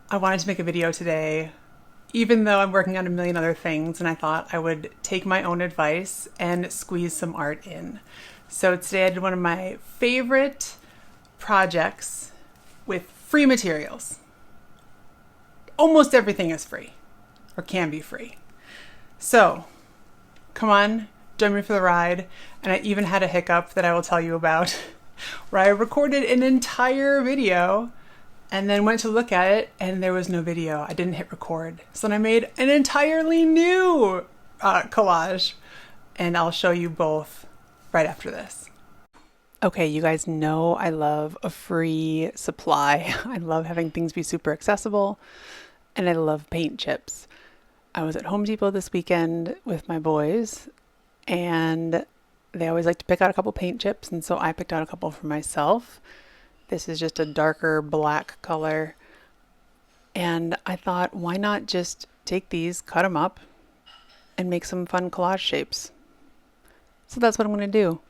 I wanted to make a video today, even though I'm working on a million other things, and I thought I would take my own advice and squeeze some art in. So today I did one of my favorite projects with free materials. Almost everything is free, or can be free. So come on, join me for the ride. And I even had a hiccup that I will tell you about, where I recorded an entire video and then went to look at it and there was no video. I didn't hit record. So then I made an entirely new collage, and I'll show you both right after this. Okay, you guys know I love a free supply. I love having things be super accessible, and I love paint chips. I was at Home Depot this weekend with my boys, and they always like to pick out a couple paint chips, and so I picked out a couple for myself. This is just a darker black color. And I thought, why not just take these, cut them up, and make some fun collage shapes? So that's what I'm going to do.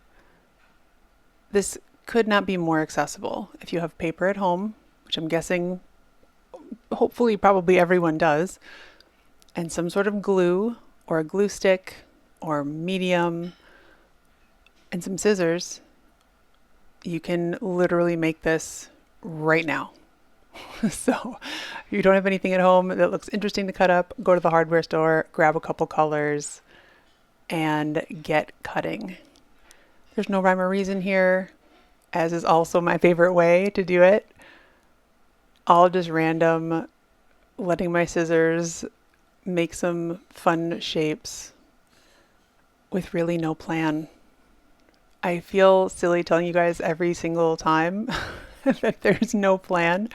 This could not be more accessible. If you have paper at home, which I'm guessing, hopefully, probably everyone does, and some sort of glue, or a glue stick, or medium, and some scissors, you can literally make this right now. So if you don't have anything at home that looks interesting to cut up, go to the hardware store, grab a couple colors, and get cutting. There's no rhyme or reason here, as is also my favorite way to do it. All just random, letting my scissors make some fun shapes with really no plan. I feel silly telling you guys every single time that there's no plan,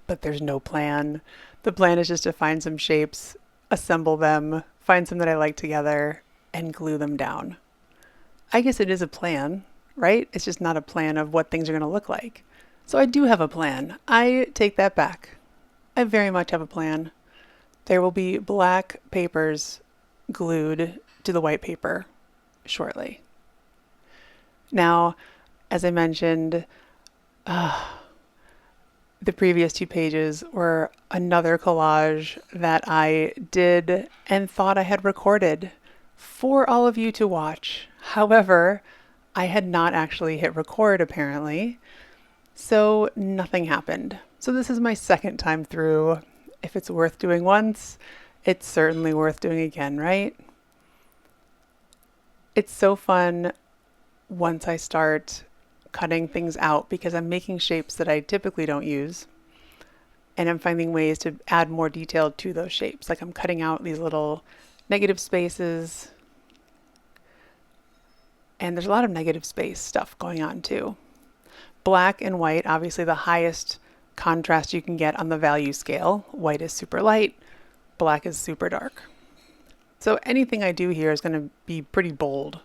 but there's no plan. The plan is just to find some shapes, assemble them, find some that I like together, and glue them down. I guess it is a plan, right? It's just not a plan of what things are going to look like. So I do have a plan. I take that back. I very much have a plan. There will be black papers glued to the white paper shortly. Now, as I mentioned, the previous two pages were another collage that I did and thought I had recorded for all of you to watch. However, I had not actually hit record apparently, so nothing happened. So this is my second time through. If it's worth doing once, it's certainly worth doing again, right? It's so fun once I start cutting things out, because I'm making shapes that I typically don't use, and I'm finding ways to add more detail to those shapes. Like I'm cutting out these little negative spaces, and there's a lot of negative space stuff going on too. Black and white, obviously the highest contrast you can get on the value scale. White is super light, black is super dark. So anything I do here is going to be pretty bold.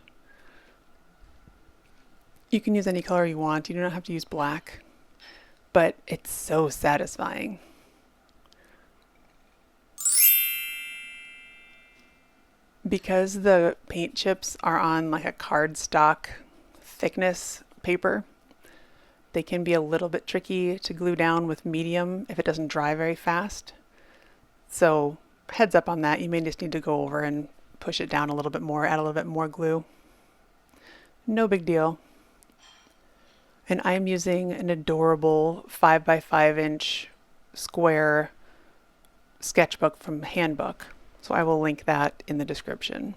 You can use any color you want. You don't have to use black, but it's so satisfying. Because the paint chips are on like a cardstock thickness paper, they can be a little bit tricky to glue down with medium if it doesn't dry very fast. So heads up on that. You may just need to go over and push it down a little bit more, add a little bit more glue. No big deal. And I'm using an adorable 5x5" square sketchbook from Handbook. So I will link that in the description.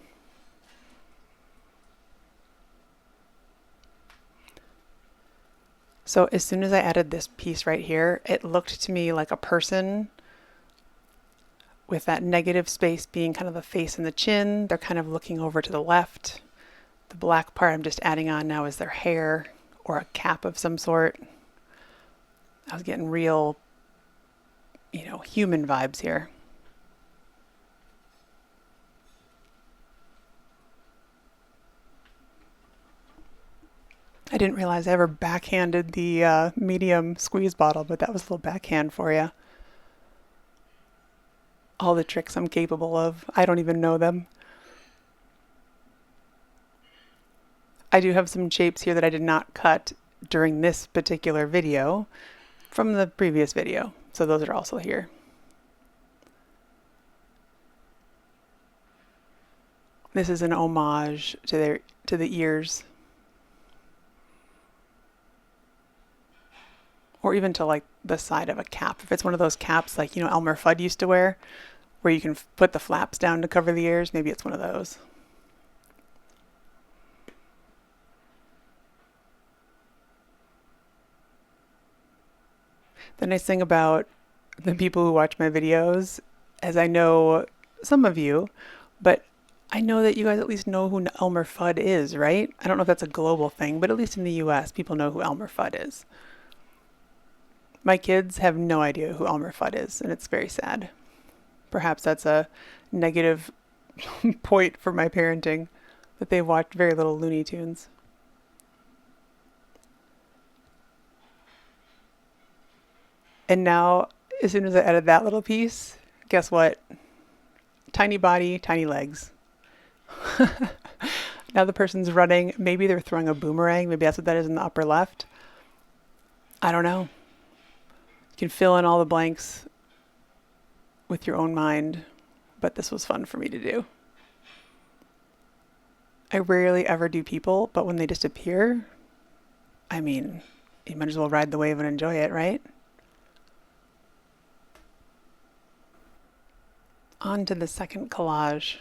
So as soon as I added this piece right here, it looked to me like a person, with that negative space being kind of the face and the chin. They're kind of looking over to the left. The black part I'm just adding on now is their hair, or a cap of some sort. I was getting real, human vibes here. I didn't realize I ever backhanded the medium squeeze bottle, but that was a little backhand for you. All the tricks I'm capable of, I don't even know them. I do have some shapes here that I did not cut during this particular video from the previous video. So those are also here. This is an homage to the ears. Or even to like the side of a cap. If it's one of those caps like, Elmer Fudd used to wear, where you can put the flaps down to cover the ears, maybe it's one of those. The nice thing about the people who watch my videos, as I know some of you, but I know that you guys at least know who Elmer Fudd is, right? I don't know if that's a global thing, but at least in the US, people know who Elmer Fudd is. My kids have no idea who Elmer Fudd is, and it's very sad. Perhaps that's a negative point for my parenting, that they've watched very little Looney Tunes. And now, as soon as I edit that little piece, guess what? Tiny body, tiny legs. Now the person's running. Maybe they're throwing a boomerang. Maybe that's what that is in the upper left. I don't know. You can fill in all the blanks with your own mind, but this was fun for me to do. I rarely ever do people, but when they disappear, I mean, you might as well ride the wave and enjoy it, right? On to the second collage.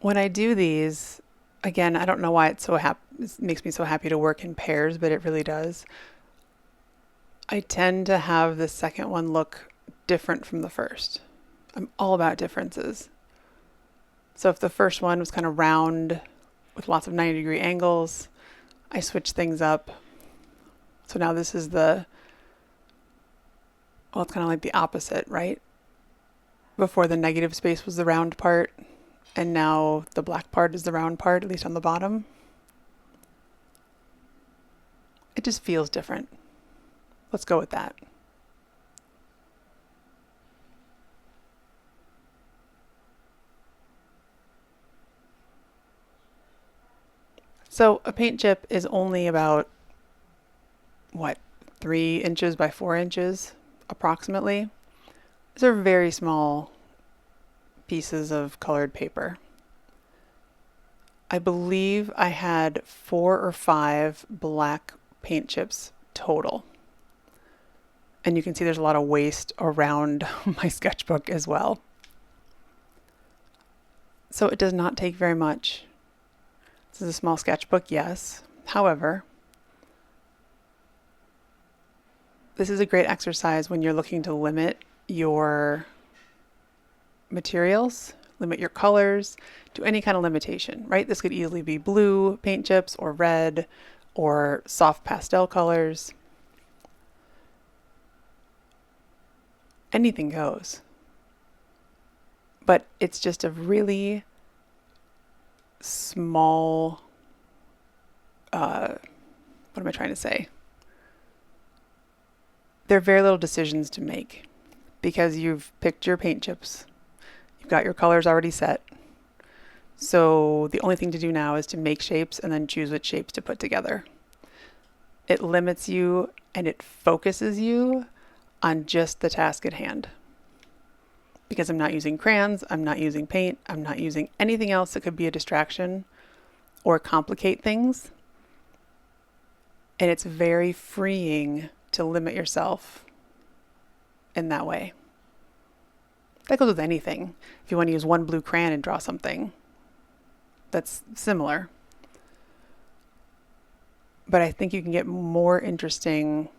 When I do these, again, I don't know why it makes me so happy to work in pairs, but it really does. I tend to have the second one look different from the first. I'm all about differences. So if the first one was kind of round with lots of 90-degree angles, I switch things up. So now this is it's kind of like the opposite, right? Before the negative space was the round part, and now the black part is the round part, at least on the bottom. It just feels different. Let's go with that. So a paint chip is only about, 3 inches by 4 inches, approximately. These are very small pieces of colored paper. I believe I had 4 or 5 black paint chips total. And you can see there's a lot of waste around my sketchbook as well. So it does not take very much. This is a small sketchbook, yes. However, this is a great exercise when you're looking to limit your materials, limit your colors, do any kind of limitation, right? This could easily be blue paint chips or red or soft pastel colors. Anything goes. But it's just a really small, what am I trying to say? There are very little decisions to make because you've picked your paint chips. You've got your colors already set. So the only thing to do now is to make shapes and then choose which shapes to put together. It limits you and it focuses you on just the task at hand. Because I'm not using crayons, I'm not using paint, I'm not using anything else that could be a distraction or complicate things. And it's very freeing to limit yourself in that way. That goes with anything. If you want to use one blue crayon and draw something that's similar. But I think you can get more interesting,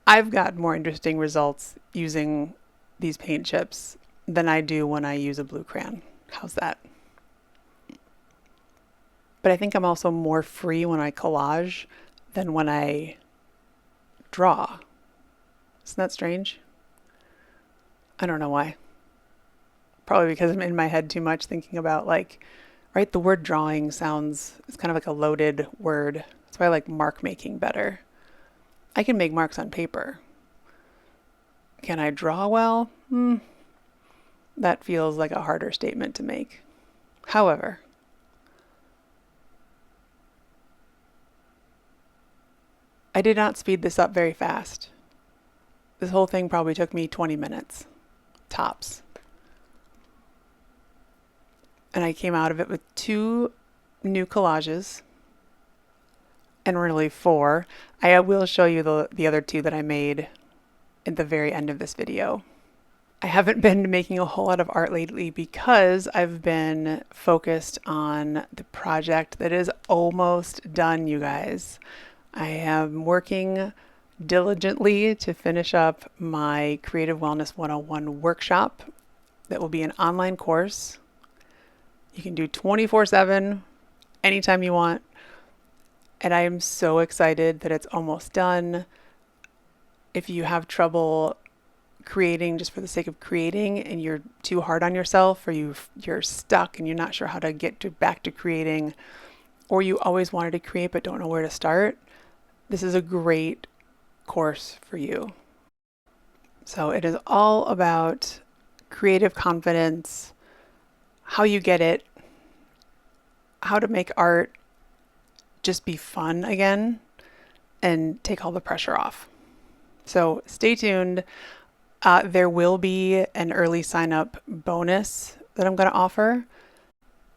I've got more interesting results using these paint chips than I do when I use a blue crayon. How's that? But I think I'm also more free when I collage than when I draw. Isn't that strange? I don't know why. Probably because I'm in my head too much thinking about the word drawing it's kind of like a loaded word. That's why I like mark making better. I can make marks on paper. Can I draw well? That feels like a harder statement to make. However, I did not speed this up very fast. This whole thing probably took me 20 minutes, tops. And I came out of it with 2 new collages, and really 4. I will show you the other 2 that I made at the very end of this video. I haven't been making a whole lot of art lately because I've been focused on the project that is almost done, you guys. I am working diligently to finish up my Creative Wellness 101 workshop that will be an online course. You can do 24/7, anytime you want. And I am so excited that it's almost done. If you have trouble creating just for the sake of creating and you're too hard on yourself, or you're stuck and you're not sure how to back to creating, or you always wanted to create but don't know where to start, this is a great course for you. So it is all about creative confidence, how you get it, how to make art just be fun again and take all the pressure off. So stay tuned. There will be an early sign up bonus that I'm going to offer.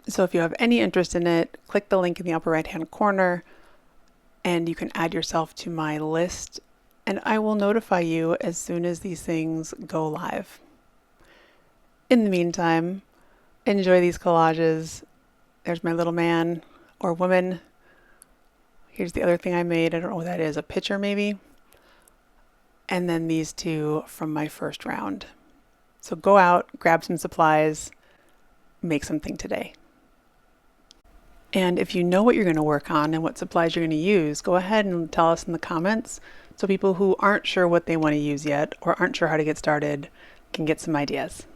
So if you have any interest in it, click the link in the upper right hand corner and you can add yourself to my list, and I will notify you as soon as these things go live. In the meantime, enjoy these collages. There's my little man or woman. Here's the other thing I made. I don't know what that is, a picture maybe. And then these 2 from my first round. So go out, grab some supplies, make something today. And if you know what you're going to work on and what supplies you're going to use, go ahead and tell us in the comments so people who aren't sure what they want to use yet or aren't sure how to get started can get some ideas.